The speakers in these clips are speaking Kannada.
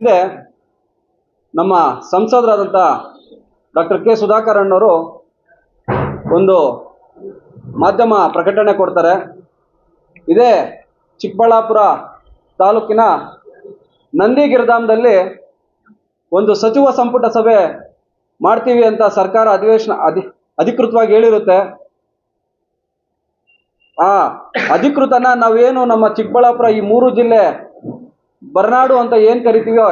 ಹಿಂದೆ ನಮ್ಮ ಸಂಸದರಾದಂಥ ಡಾಕ್ಟರ್ ಕೆ ಸುಧಾಕರ್ ಅಣ್ಣವರು ಒಂದು ಮಾಧ್ಯಮ ಪ್ರಕಟಣೆ ಕೊಡ್ತಾರೆ. ಇದೇ ಚಿಕ್ಕಬಳ್ಳಾಪುರ ತಾಲೂಕಿನ ನಂದಿಗಿರಿಧಾಮದಲ್ಲಿ ಒಂದು ಸಚಿವ ಸಂಪುಟ ಸಭೆ ಮಾಡ್ತೀವಿ ಅಂತ ಸರ್ಕಾರ ಅಧಿಕೃತವಾಗಿ ಹೇಳಿರುತ್ತೆ. ಆ ಅಧಿಕೃತನ ನಾವೇನು ನಮ್ಮ ಚಿಕ್ಕಬಳ್ಳಾಪುರ ಈ 3 ಜಿಲ್ಲೆ ಬರನಾಡು ಅಂತ ಏನು ಕರಿತೀವೋ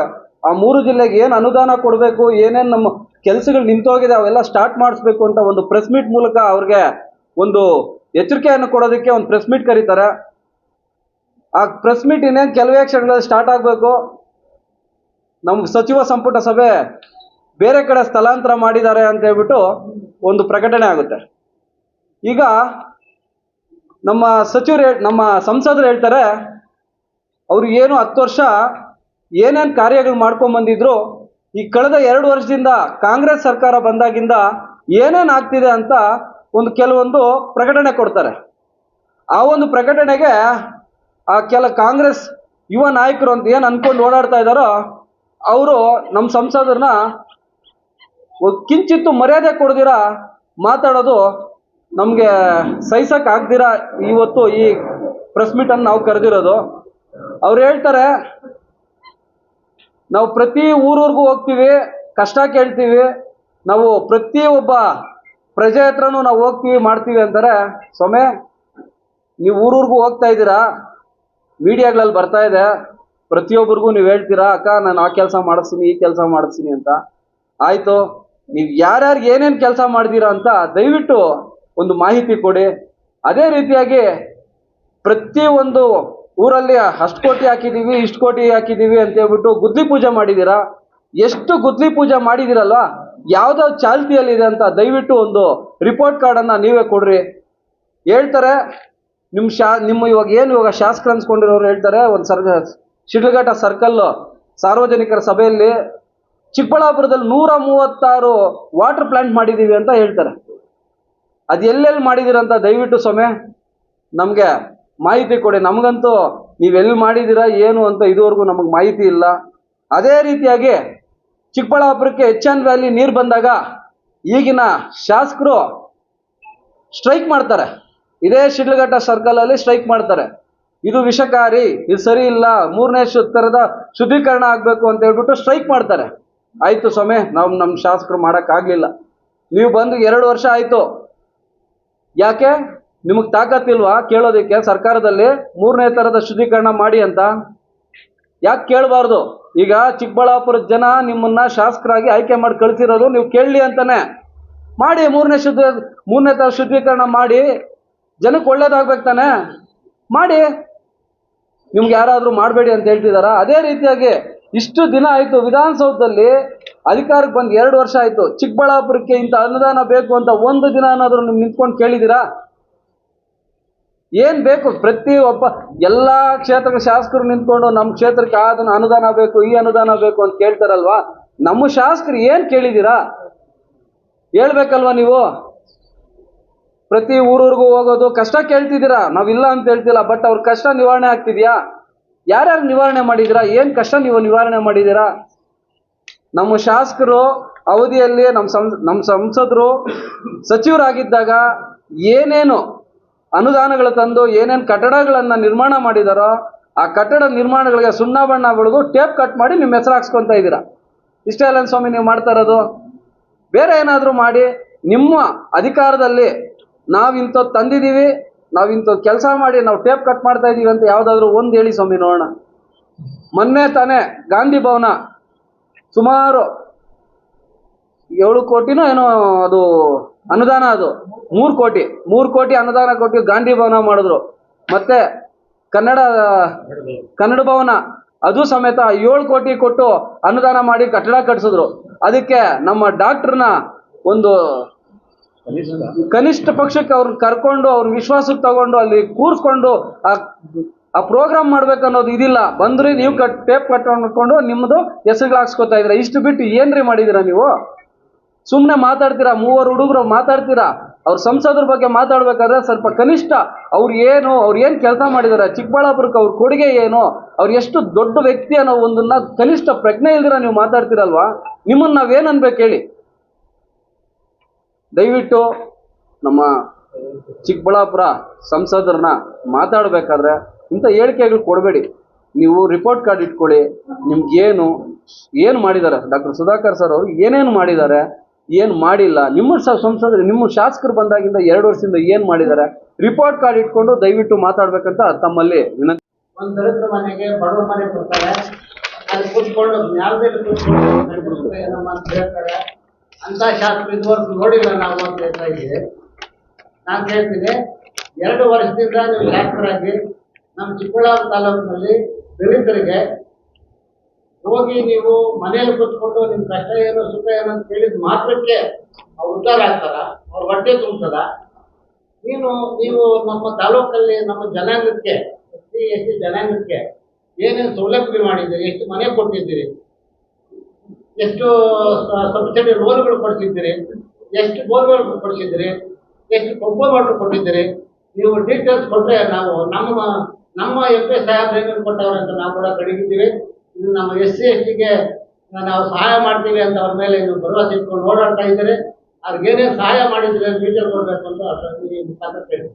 ಆ 3 ಜಿಲ್ಲೆಗೆ ಏನು ಅನುದಾನ ಕೊಡಬೇಕು, ಏನೇನು ನಮ್ಮ ಕೆಲಸಗಳು ನಿಂತೋಗಿದೆ ಅವೆಲ್ಲ ಸ್ಟಾರ್ಟ್ ಮಾಡಿಸ್ಬೇಕು ಅಂತ ಒಂದು ಪ್ರೆಸ್ ಮೀಟ್ ಮೂಲಕ ಅವ್ರಿಗೆ ಒಂದು ಎಚ್ಚರಿಕೆಯನ್ನು ಕೊಡೋದಕ್ಕೆ ಒಂದು ಪ್ರೆಸ್ ಮೀಟ್ ಕರೀತಾರೆ. ಆ ಪ್ರೆಸ್ ಮೀಟ್ ಇನ್ನೇನು ಕೆಲವೇ ಕ್ಷಣಗಳಲ್ಲಿ ಸ್ಟಾರ್ಟ್ ಆಗಬೇಕು. ನಮ್ಮ ಸಚಿವ ಸಂಪುಟ ಸಭೆ ಬೇರೆ ಕಡೆ ಸ್ಥಳಾಂತರ ಮಾಡಿದ್ದಾರೆ ಅಂತ ಹೇಳ್ಬಿಟ್ಟು ಒಂದು ಪ್ರಕಟಣೆ ಆಗುತ್ತೆ. ಈಗ ನಮ್ಮ ಸಂಸದರು ಹೇಳ್ತಾರೆ, ಅವರು ಏನು 10 ವರ್ಷ ಏನೇನು ಕಾರ್ಯಗಳು ಮಾಡ್ಕೊಂಡು ಬಂದಿದ್ರು, ಈ ಕಳೆದ 2 ವರ್ಷದಿಂದ ಕಾಂಗ್ರೆಸ್ ಸರ್ಕಾರ ಬಂದಾಗಿಂದ ಏನೇನು ಆಗ್ತಿದೆ ಅಂತ ಕೆಲವೊಂದು ಪ್ರಕಟಣೆ ಕೊಡ್ತಾರೆ. ಆ ಒಂದು ಪ್ರಕಟಣೆಗೆ ಆ ಕಾಂಗ್ರೆಸ್ ಯುವ ನಾಯಕರು ಅಂತ ಏನು ಅನ್ಕೊಂಡು ಓಡಾಡ್ತಾ ಇದ್ದಾರೋ ಅವರು ನಮ್ಮ ಸಂಸದರನ್ನ ಕಿಂಚಿತ್ತು ಮರ್ಯಾದೆ ಕೊಡ್ದಿರ ಮಾತಾಡೋದು ನಮಗೆ ಸಹಿಸಕ್ಕೆ ಆಗ್ದಿರ ಇವತ್ತು ಈ ಪ್ರೆಸ್ ಮೀಟನ್ನು ನಾವು ಕರೆದಿರೋದು. ಅವ್ರು ಹೇಳ್ತಾರೆ, ನಾವು ಪ್ರತಿ ಊರೂರಿಗೂ ಹೋಗ್ತೀವಿ, ಕಷ್ಟ ಕೇಳ್ತೀವಿ, ನಾವು ಪ್ರತಿಯೊಬ್ಬ ಪ್ರಜೆ ಹತ್ರನೂ ನಾವು ಹೋಗ್ತೀವಿ ಮಾಡ್ತೀವಿ ಅಂತಾರೆ. ಸೊಮೆ, ನೀವು ಊರೂರಿಗೂ ಹೋಗ್ತಾ ಇದ್ದೀರಾ, ಮೀಡಿಯಾಗಳಲ್ಲಿ ಬರ್ತಾ ಇದೆ, ಪ್ರತಿಯೊಬ್ಬರಿಗೂ ನೀವು ಹೇಳ್ತೀರಾ ಅಕ್ಕ ನಾನು ಆ ಕೆಲಸ ಮಾಡಿಸ್ತೀನಿ ಈ ಕೆಲಸ ಮಾಡಿಸ್ತೀನಿ ಅಂತ. ಆಯಿತು, ನೀವು ಯಾರ್ಯಾರಿಗೆ ಏನೇನು ಕೆಲಸ ಮಾಡಿದ್ದೀರಾ ಅಂತ ದಯವಿಟ್ಟು ಒಂದು ಮಾಹಿತಿ ಕೊಡಿ. ಅದೇ ರೀತಿಯಾಗಿ ಪ್ರತಿಯೊಂದು ಊರಲ್ಲಿ ಅಷ್ಟು ಕೋಟಿ ಹಾಕಿದ್ದೀವಿ ಇಷ್ಟು ಕೋಟಿ ಹಾಕಿದ್ದೀವಿ ಅಂತ ಹೇಳ್ಬಿಟ್ಟು ಗುದ್ಲಿ ಪೂಜೆ ಮಾಡಿದ್ದೀರಾ, ಎಷ್ಟು ಗುದ್ಲಿ ಪೂಜೆ ಮಾಡಿದ್ದೀರಲ್ವ, ಯಾವುದಾವ್ ಚಾಲ್ತಿಯಲ್ಲಿದೆ ಅಂತ ದಯವಿಟ್ಟು ಒಂದು ರಿಪೋರ್ಟ್ ಕಾರ್ಡನ್ನು ನೀವೇ ಕೊಡ್ರಿ. ಹೇಳ್ತಾರೆ ನಿಮ್ಮ ಇವಾಗ ಶಾಸಕರು ಅನ್ಸ್ಕೊಂಡಿರೋರು ಹೇಳ್ತಾರೆ, ಒಂದು ಶಿಡ್ಲಘಟ್ಟ ಸರ್ಕಲ್ ಸಾರ್ವಜನಿಕರ ಸಭೆಯಲ್ಲಿ ಚಿಕ್ಕಬಳ್ಳಾಪುರದಲ್ಲಿ 136 ವಾಟರ್ ಪ್ಲಾಂಟ್ ಮಾಡಿದ್ದೀವಿ ಅಂತ ಹೇಳ್ತಾರೆ. ಅದು ಎಲ್ಲೆಲ್ಲಿ ಮಾಡಿದ್ದೀರಂತ ದಯವಿಟ್ಟು ಸೊಮೆ ನಮಗೆ ಮಾಹಿತಿ ಕೊಡಿ. ನಮಗಂತೂ ನೀವೆಲ್ಲಿ ಮಾಡಿದ್ದೀರಾ ಏನು ಅಂತ ಇದುವರೆಗೂ ನಮಗೆ ಮಾಹಿತಿ ಇಲ್ಲ. ಅದೇ ರೀತಿಯಾಗಿ ಚಿಕ್ಕಬಳ್ಳಾಪುರಕ್ಕೆ HN ವ್ಯಾಲಿ ನೀರು ಬಂದಾಗ ಈಗಿನ ಶಾಸಕರು ಸ್ಟ್ರೈಕ್ ಮಾಡ್ತಾರೆ, ಇದೇ ಶಿಡ್ಲಘಟ್ಟ ಸರ್ಕಲಲ್ಲಿ ಸ್ಟ್ರೈಕ್ ಮಾಡ್ತಾರೆ. ಇದು ವಿಷಕಾರಿ, ಇದು ಸರಿ ಇಲ್ಲ, 3ನೇ ಥರದ ಶುದ್ಧೀಕರಣ ಆಗಬೇಕು ಅಂತ ಹೇಳ್ಬಿಟ್ಟು ಸ್ಟ್ರೈಕ್ ಮಾಡ್ತಾರೆ. ಆಯಿತು ಸ್ವಾಮಿ, ನಮ್ಮ ಶಾಸಕರು ಮಾಡೋಕ್ಕಾಗಲಿಲ್ಲ. ನೀವು ಬಂದು 2 ವರ್ಷ ಆಯಿತು, ಯಾಕೆ ನಿಮಗೆ ತಾಕತ್ತಿಲ್ವಾ ಕೇಳೋದಕ್ಕೆ ಸರ್ಕಾರದಲ್ಲಿ 3ನೇ ಥರದ ಶುದ್ಧೀಕರಣ ಮಾಡಿ ಅಂತ? ಯಾಕೆ ಕೇಳಬಾರ್ದು? ಈಗ ಚಿಕ್ಕಬಳ್ಳಾಪುರದ ಜನ ನಿಮ್ಮನ್ನ ಶಾಸಕರಾಗಿ ಆಯ್ಕೆ ಮಾಡಿ ಕಳಿಸಿರೋದು ನೀವು ಕೇಳಲಿ ಅಂತಾನೆ. ಮಾಡಿ, 3ನೇ ಥರ ಶುದ್ಧೀಕರಣ ಮಾಡಿ, ಜನಕ್ಕೆ ಒಳ್ಳೇದಾಗ್ಬೇಕು ತಾನೆ, ಮಾಡಿ. ನಿಮ್ಗೆ ಯಾರಾದರೂ ಮಾಡಬೇಡಿ ಅಂತ ಹೇಳ್ತಿದಾರಾ? ಅದೇ ರೀತಿಯಾಗಿ ಇಷ್ಟು ದಿನ ಆಯಿತು, ವಿಧಾನಸೌಧದಲ್ಲಿ ಅಧಿಕಾರಕ್ಕೆ ಬಂದು 2 ವರ್ಷ ಆಯಿತು, ಚಿಕ್ಕಬಳ್ಳಾಪುರಕ್ಕೆ ಇಂಥ ಅನುದಾನ ಬೇಕು ಅಂತ ಒಂದು ದಿನ ಏನಾದರೂ ನೀವು ನಿಂತ್ಕೊಂಡು ಕೇಳಿದ್ದೀರಾ? ಏನು ಬೇಕು? ಪ್ರತಿಯೊಬ್ಬ ಎಲ್ಲ ಕ್ಷೇತ್ರದ ಶಾಸಕರು ನಿಂತ್ಕೊಂಡು ನಮ್ಮ ಕ್ಷೇತ್ರಕ್ಕೆ ಅದನ್ನು ಅನುದಾನ ಬೇಕು ಈ ಅನುದಾನ ಬೇಕು ಅಂತ ಕೇಳ್ತಾರಲ್ವಾ? ನಮ್ಮ ಶಾಸಕರು ಏನು ಕೇಳಿದ್ದೀರಾ ಹೇಳ್ಬೇಕಲ್ವಾ ನೀವು? ಪ್ರತಿ ಊರೂರಿಗೂ ಹೋಗೋದು ಕಷ್ಟ ಕೇಳ್ತಿದ್ದೀರಾ, ನಾವಿಲ್ಲ ಅಂತ ಹೇಳ್ತಿಲ್ಲ, ಬಟ್ ಅವ್ರ ಕಷ್ಟ ನಿವಾರಣೆ ಆಗ್ತಿದ್ಯಾ? ಯಾರ್ಯಾರು ನಿವಾರಣೆ ಮಾಡಿದ್ದೀರಾ? ಏನು ಕಷ್ಟ ನೀವು ನಿವಾರಣೆ ಮಾಡಿದ್ದೀರಾ? ನಮ್ಮ ಶಾಸಕರು ಅವಧಿಯಲ್ಲಿ ನಮ್ಮ ಸಂಸದರು ಸಚಿವರಾಗಿದ್ದಾಗ ಏನೇನು ಅನುದಾನಗಳು ತಂದು ಏನೇನು ಕಟ್ಟಡಗಳನ್ನು ನಿರ್ಮಾಣ ಮಾಡಿದಾರೋ ಆ ಕಟ್ಟಡ ನಿರ್ಮಾಣಗಳಿಗೆ ಸುಣ್ಣ ಬಣ್ಣ ಬೆಳೆದು ಟೇಪ್ ಕಟ್ ಮಾಡಿ ನಿಮ್ಮ ಹೆಸರು ಹಾಕ್ಸ್ಕೊತಾ ಇದ್ದೀರಾ. ಇಷ್ಟೇ ಅಲ್ಲ ಸ್ವಾಮಿ ನೀವು ಮಾಡ್ತಾ ಇರೋದು? ಬೇರೆ ಏನಾದರೂ ಮಾಡಿ. ನಿಮ್ಮ ಅಧಿಕಾರದಲ್ಲಿ ನಾವಿಂಥದ್ದು ತಂದಿದ್ದೀವಿ, ನಾವಿಂಥದ್ದು ಕೆಲಸ ಮಾಡಿ ನಾವು ಟೇಪ್ ಕಟ್ ಮಾಡ್ತಾ ಇದ್ದೀವಿ ಅಂತ ಯಾವುದಾದ್ರೂ ಒಂದು ಹೇಳಿ ಸ್ವಾಮಿ ನೋಡೋಣ. ಮೊನ್ನೆ ತಾನೇ ಗಾಂಧಿ ಭವನ ಸುಮಾರು 7 ಕೋಟಿನೋ ಏನೋ ಅದು ಅನುದಾನ, ಅದು 3 ಕೋಟಿ ಅನುದಾನ ಕೊಟ್ಟು ಗಾಂಧಿ ಭವನ ಮಾಡಿದ್ರು. ಮತ್ತೆ ಕನ್ನಡ ಭವನ ಅದು ಸಮೇತ 7 ಕೋಟಿ ಕೊಟ್ಟು ಅನುದಾನ ಮಾಡಿ ಕಟ್ಟಡ ಕಟ್ಟಿಸಿದ್ರು. ಅದಕ್ಕೆ ನಮ್ಮ ಡಾಕ್ಟರ್ನ ಒಂದು ಕನಿಷ್ಠ ಪಕ್ಷಕ್ಕೆ ಅವ್ರನ್ನ ಕರ್ಕೊಂಡು ಅವ್ರ ವಿಶ್ವಾಸಕ್ಕೆ ತಗೊಂಡು ಅಲ್ಲಿ ಕೂರಿಸ್ಕೊಂಡು ಆ ಪ್ರೋಗ್ರಾಮ್ ಮಾಡ್ಬೇಕನ್ನೋದು ಇದಿಲ್ಲ. ಬಂದ್ರಿ ನೀವು ಟೇಪ್ ಕಟ್ಕೊಂಡು ನಿಮ್ಮದು ಹೆಸರುಗಳು ಹಾಕ್ಸ್ಕೊತಾ ಇದ್ದೀರಾ. ಇಷ್ಟು ಬಿಟ್ಟು ಏನ್ರಿ ಮಾಡಿದ್ದೀರಾ ನೀವು? ಸುಮ್ಮನೆ ಮಾತಾಡ್ತೀರಾ, 3 ಹುಡುಗರು ಮಾತಾಡ್ತೀರಾ, ಅವ್ರ ಸಂಸದರ ಬಗ್ಗೆ ಮಾತಾಡ್ಬೇಕಾದ್ರೆ ಸ್ವಲ್ಪ ಕನಿಷ್ಠ ಅವ್ರು ಏನು ಕೆಲಸ ಮಾಡಿದ್ದಾರೆ, ಚಿಕ್ಕಬಳ್ಳಾಪುರಕ್ಕೆ ಅವ್ರ ಕೊಡುಗೆ ಏನು, ಅವ್ರು ಎಷ್ಟು ದೊಡ್ಡ ವ್ಯಕ್ತಿ ಅನ್ನೋ ಒಂದನ್ನ ಕನಿಷ್ಠ ಪ್ರಜ್ಞೆ ಇಲ್ದಿರ ನೀವು ಮಾತಾಡ್ತೀರಲ್ವಾ, ನಿಮ್ಮನ್ನ ನಾವೇನ್ ಅನ್ಬೇಕು ಹೇಳಿ. ದಯವಿಟ್ಟು ನಮ್ಮ ಚಿಕ್ಕಬಳ್ಳಾಪುರ ಸಂಸದರನ್ನ ಮಾತಾಡ್ಬೇಕಾದ್ರೆ ಇಂಥ ಹೇಳಿಕೆಗಳು ಕೊಡಬೇಡಿ. ನೀವು ರಿಪೋರ್ಟ್ ಕಾರ್ಡ್ ಇಟ್ಕೊಳ್ಳಿ, ನಿಮ್ಗೇನು ಮಾಡಿದ್ದಾರೆ ಡಾಕ್ಟರ್ ಸುಧಾಕರ್ ಸರ್ ಅವರು ಏನೇನು ಮಾಡಿದ್ದಾರೆ, ಏನು ಮಾಡಿಲ್ಲ, ನಿಮ್ಮ ಸಂಸದರು ನಿಮ್ಮ ಶಾಸಕರು ಬಂದಾಗಿಂದ 2 ವರ್ಷದಿಂದ ಏನು ಮಾಡಿದ್ದಾರೆ, ರಿಪೋರ್ಟ್ ಕಾರ್ಡ್ ಇಟ್ಕೊಂಡು ದಯವಿಟ್ಟು ಮಾತಾಡ್ಬೇಕಂತ ತಮ್ಮಲ್ಲಿ ವಿನಂತಿ. ಒಂದು ದಲಿತರ ಮನೆಗೆ ಬಡವರ ಮನೆ ಕೊಡ್ತಾರೆ, ಅಲ್ಲಿ ಕೂತ್ಕೊಂಡು ನ್ಯಾಯದಲ್ಲಿ ಕೂತ್ಕೊಂಡು ಏನಮ್ಮ ಅಂತ ಹೇಳ್ತಾರೆ. ಅಂತ ಶಾಸಕರು ಇದುವರೆಗೂ ನೋಡಿಲ್ಲ ನಾವು ಅಂತ ಹೇಳ್ತಾ ಇದ್ದೀವಿ. ನಾನು ಹೇಳ್ತೀನಿ, 2 ವರ್ಷದಿಂದ ನೀವು ಶಾಸಕರಾಗಿ ನಮ್ಮ ಚಿಕ್ಕಬಳ್ಳಾಪುರ ತಾಲೂಕಿನಲ್ಲಿ ದಲಿತರಿಗೆ ಹೋಗಿ ನೀವು ಮನೆಯಲ್ಲಿ ಕೂತ್ಕೊಂಡು ನಿಮ್ಮ ಕಷ್ಟ ಏನು ಸುಖ ಏನು ಅಂತ ಹೇಳಿದ ಮಾತ್ರಕ್ಕೆ ಅವ್ರು ಉದ್ಧಾರ ಆಗ್ತಾರ, ಅವ್ರ ಹೊಟ್ಟೆ ತುಂಬತದ. ನೀವು ನಮ್ಮ ತಾಲೂಕಲ್ಲಿ ನಮ್ಮ ಜನಾಂಗಕ್ಕೆ SC ಜನಾಂಗಕ್ಕೆ ಏನೇನು ಸೌಲಭ್ಯಗಳು ಮಾಡಿದ್ದೀರಿ, ಎಷ್ಟು ಮನೆ ಕೊಟ್ಟಿದ್ದೀರಿ, ಎಷ್ಟು ಸಬ್ಸಿಡಿ ಲೋನ್ಗಳು ಕೊಡಿಸಿದ್ದೀರಿ, ಎಷ್ಟು ಬೋರ್ವೆಲ್ ಕೊಡಿಸಿದ್ದೀರಿ, ಎಷ್ಟು ಪಂಪ್ ವಾಟರ್ ಕೊಟ್ಟಿದ್ದೀರಿ, ನೀವು ಡೀಟೇಲ್ಸ್ ಕೊಟ್ಟರೆ ನಾವು ನಮ್ಮ MP ಸಾಹೇಬ್ರು ಏನೇನು ಕೊಟ್ಟವ್ರೆ ಅಂತ ನಾವು ಕೂಡ ಕಡಿಗಿದ್ದೀವಿ. ಇದು ನಮ್ಮ SC STಗೆ ನಾವು ಸಹಾಯ ಮಾಡ್ತೀವಿ ಅಂತ ಅವ್ರ ಮೇಲೆ ನೀವು ಭರವಸೆ ಇಟ್ಕೊಂಡು ಓಡಾಡ್ತಾ ಇದ್ದೀರಿ. ಅವ್ರಿಗೆ ಏನೇನು ಸಹಾಯ ಮಾಡಿದ್ರೆ ಡೀಟೇಲ್ ಕೊಡಬೇಕು ಅಂತ ಈ ಮುಖಾಂತರ ಕೇಳಿ.